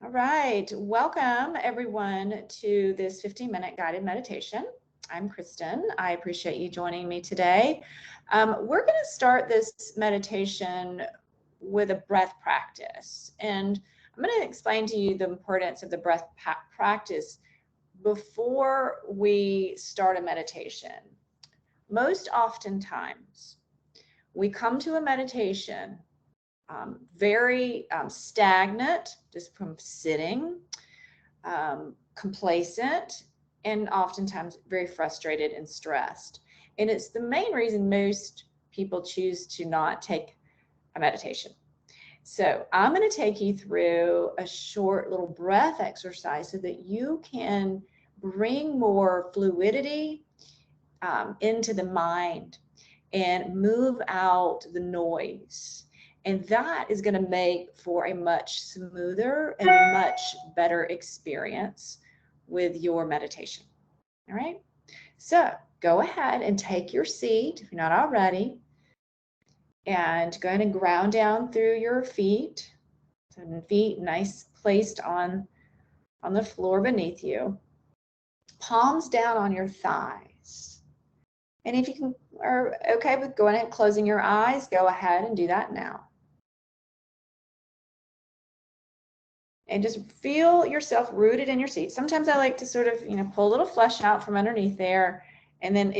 All right, welcome everyone to this 15-minute guided meditation. I'm Kristin. I appreciate you joining me today. We're going to start this meditation with a breath practice, and I'm going to explain to you the importance of the breath practice before we start a meditation. Most oftentimes, we come to a meditation very stagnant, just from sitting, complacent, and oftentimes very frustrated and stressed. And it's the main reason most people choose to not take a meditation. So I'm going to take you through a short little breath exercise so that you can bring more fluidity into the mind and move out the noise. And that is going to make for a much smoother and much better experience with your meditation. All right. So go ahead and take your seat if you're not already. And go ahead and ground down through your feet. So feet nice placed on the floor beneath you. Palms down on your thighs. And if you are okay with going ahead and closing your eyes, go ahead and do that now. And just feel yourself rooted in your seat. Sometimes I like to sort of, pull a little flesh out from underneath there, and then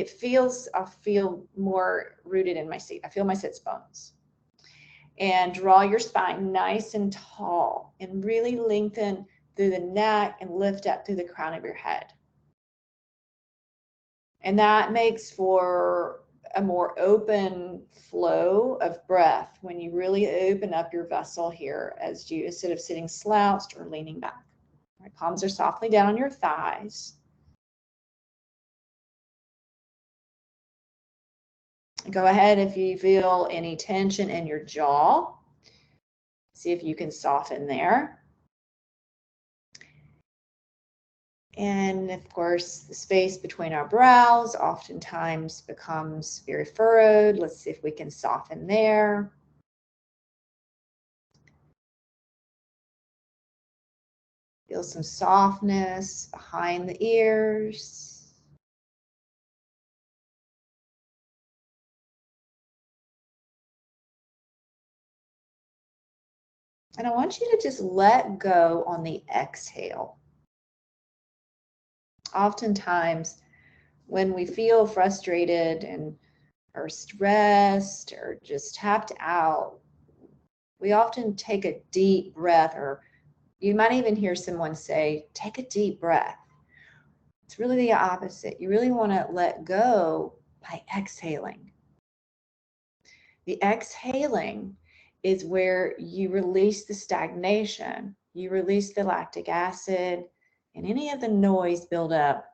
I'll feel more rooted in my seat. I feel my sits bones. And draw your spine nice and tall and really lengthen through the neck and lift up through the crown of your head. And that makes for a more open flow of breath when you really open up your vessel here instead of sitting slouched or leaning back. All right, palms are softly down on your thighs. Go ahead if you feel any tension in your jaw. See if you can soften there. And of course, the space between our brows oftentimes becomes very furrowed. Let's see if we can soften there. Feel some softness behind the ears. And I want you to just let go on the exhale. Oftentimes, when we feel frustrated or stressed or just tapped out, we often take a deep breath, or you might even hear someone say, take a deep breath. It's really the opposite. You really want to let go by exhaling. The exhaling is where you release the stagnation, you release the lactic acid, and any of the noise build up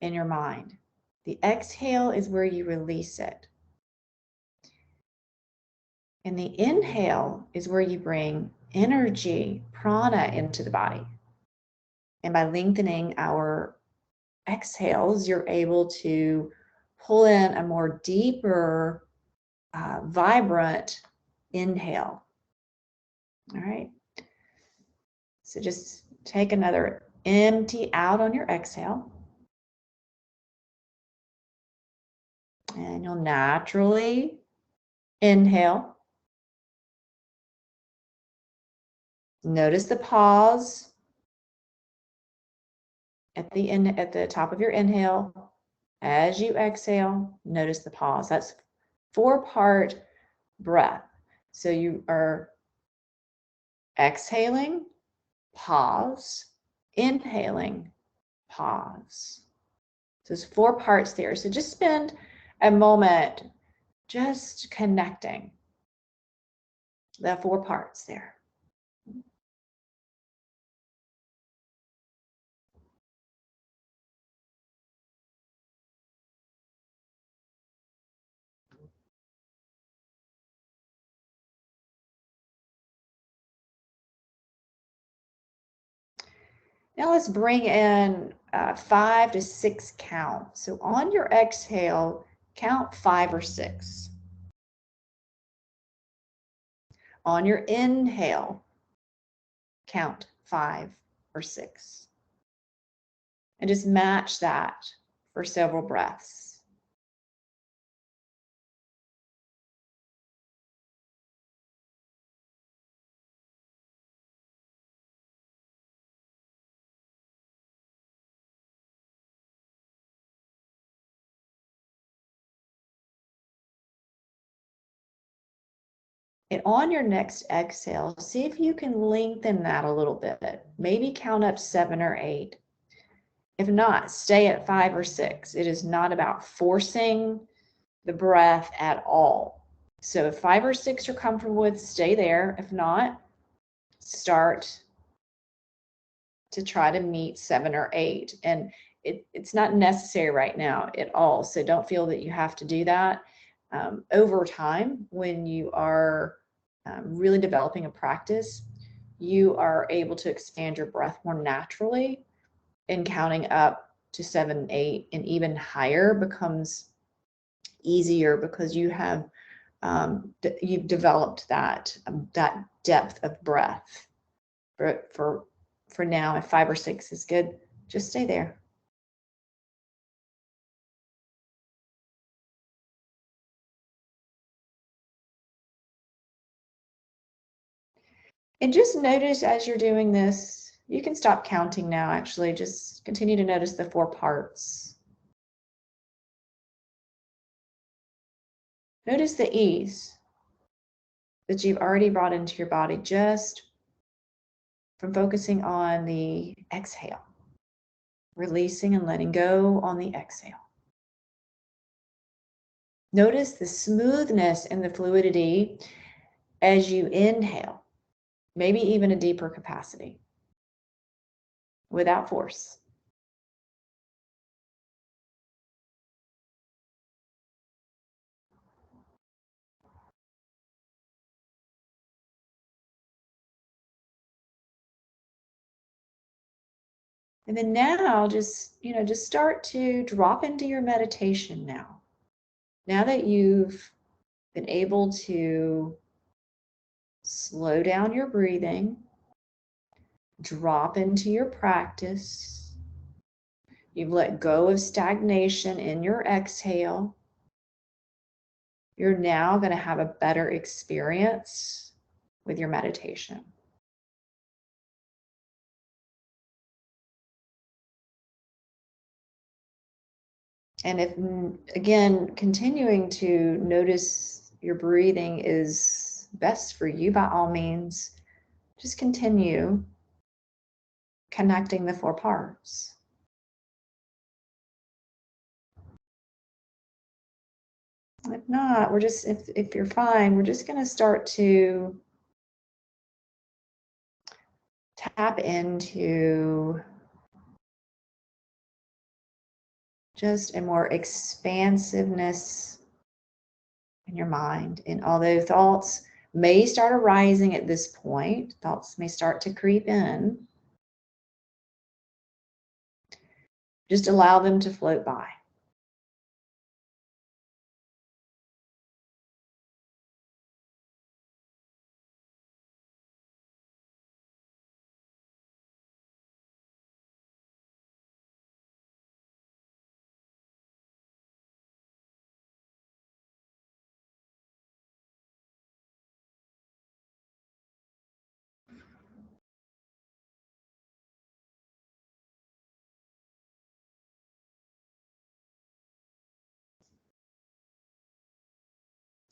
in your mind. The exhale is where you release it. And the inhale is where you bring energy, prana, into the body. And by lengthening our exhales, you're able to pull in a more deeper, vibrant inhale. All right. So just take another empty out on your exhale. And you'll naturally inhale. Notice the pause at the top of your inhale. As you exhale, notice the pause. That's 4-part breath. So you are exhaling, pause, inhaling, pause. So there's 4 parts there. So just spend a moment just connecting the 4 parts there. Now let's bring in 5 to 6 count. So on your exhale, count 5 or 6. On your inhale, count 5, or 6. And just match that for several breaths. And on your next exhale, see if you can lengthen that a little bit. Maybe count up 7 or 8. If not, stay at 5 or 6. It is not about forcing the breath at all. So if 5 or 6 you're comfortable with, stay there. If not, start to try to meet 7 or 8. And it's not necessary right now at all. So don't feel that you have to do that. Over time, when you are really developing a practice, you are able to expand your breath more naturally, and counting up to 7, 8, and even higher becomes easier because you have you've developed that depth of breath. For now, if 5 or 6 is good, just stay there. And just notice as you're doing this, you can stop counting now, actually. Just continue to notice the 4 parts. Notice the ease that you've already brought into your body just from focusing on the exhale, releasing and letting go on the exhale. Notice the smoothness and the fluidity as you inhale, maybe even a deeper capacity, without force. And then now just start to drop into your meditation now. Now that you've been able to slow down your breathing, drop into your practice, you've let go of stagnation in your exhale, you're now going to have a better experience with your meditation. And if, again, continuing to notice your breathing is best for you, by all means, just continue connecting the 4 parts. If not, if you're fine, we're just going to start to tap into just a more expansiveness in your mind. And although thoughts may start arising at this point, thoughts may start to creep in, just allow them to float by.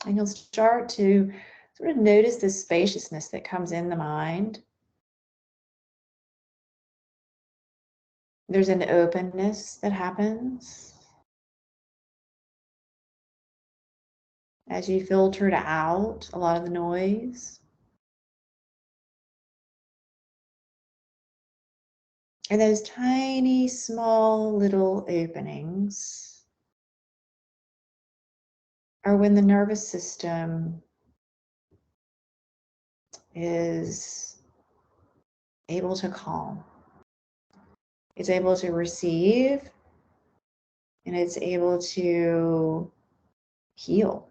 And you'll start to sort of notice the spaciousness that comes in the mind. There's an openness that happens as you filtered out a lot of the noise. And those tiny, small little openings are when the nervous system is able to calm. It's able to receive, and it's able to heal.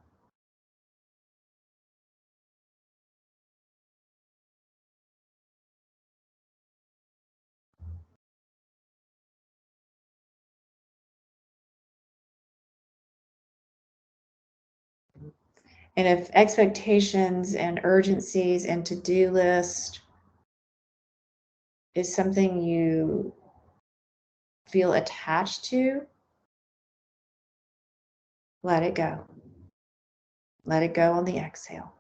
And if expectations and urgencies and to-do list is something you feel attached to, let it go. Let it go on the exhale.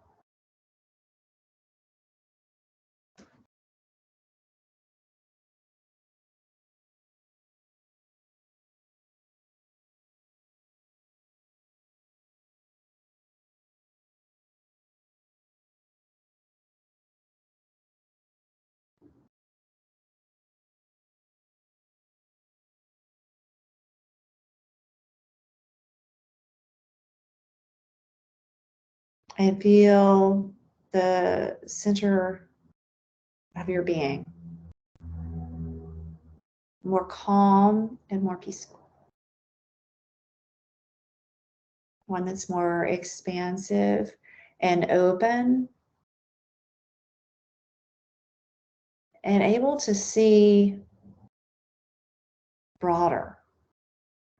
And feel the center of your being more calm and more peaceful. One that's more expansive and open and able to see broader,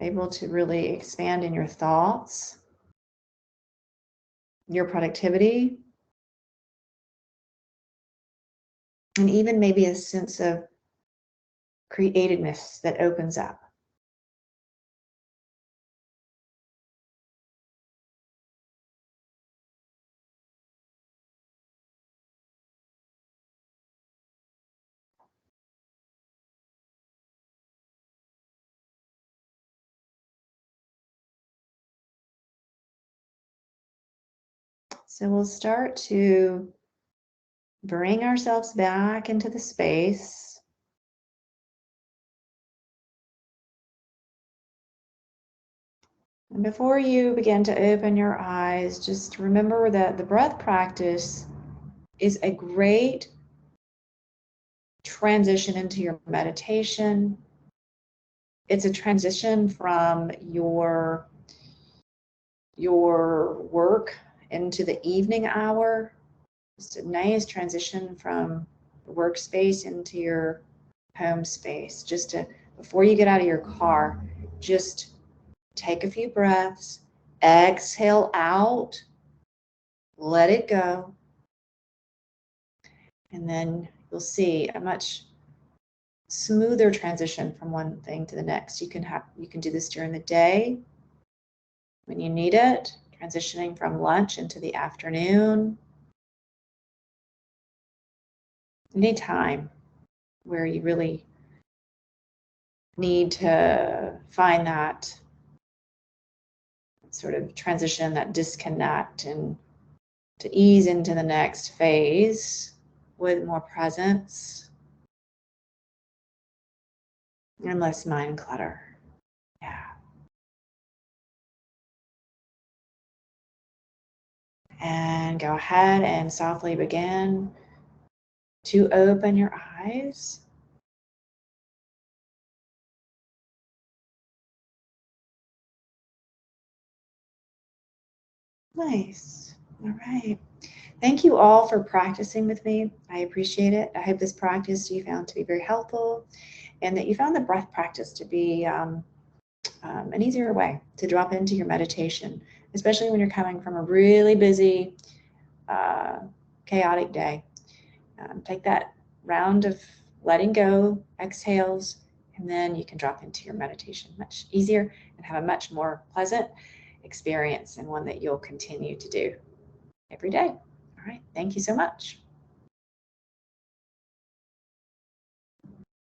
able to really expand in your thoughts, your productivity, and even maybe a sense of creativeness that opens up. So we'll start to bring ourselves back into the space. And before you begin to open your eyes, just remember that the breath practice is a great transition into your meditation. It's a transition from your work into the evening hour. It's a nice transition from the workspace into your home space. Just to, before you get out of your car, just take a few breaths, exhale out, let it go, and then you'll see a much smoother transition from one thing to the next. You can do this during the day when you need it, transitioning from lunch into the afternoon. Any time where you really need to find that sort of transition, that disconnect, and to ease into the next phase with more presence and less mind clutter. Yeah. And go ahead and softly begin to open your eyes. Nice. All right. Thank you all for practicing with me. I appreciate it. I hope this practice you found to be very helpful and that you found the breath practice to be an easier way to drop into your meditation, especially when you're coming from a really busy, chaotic day. Take that round of letting go, exhales, and then you can drop into your meditation much easier and have a much more pleasant experience and one that you'll continue to do every day. All right, thank you so much.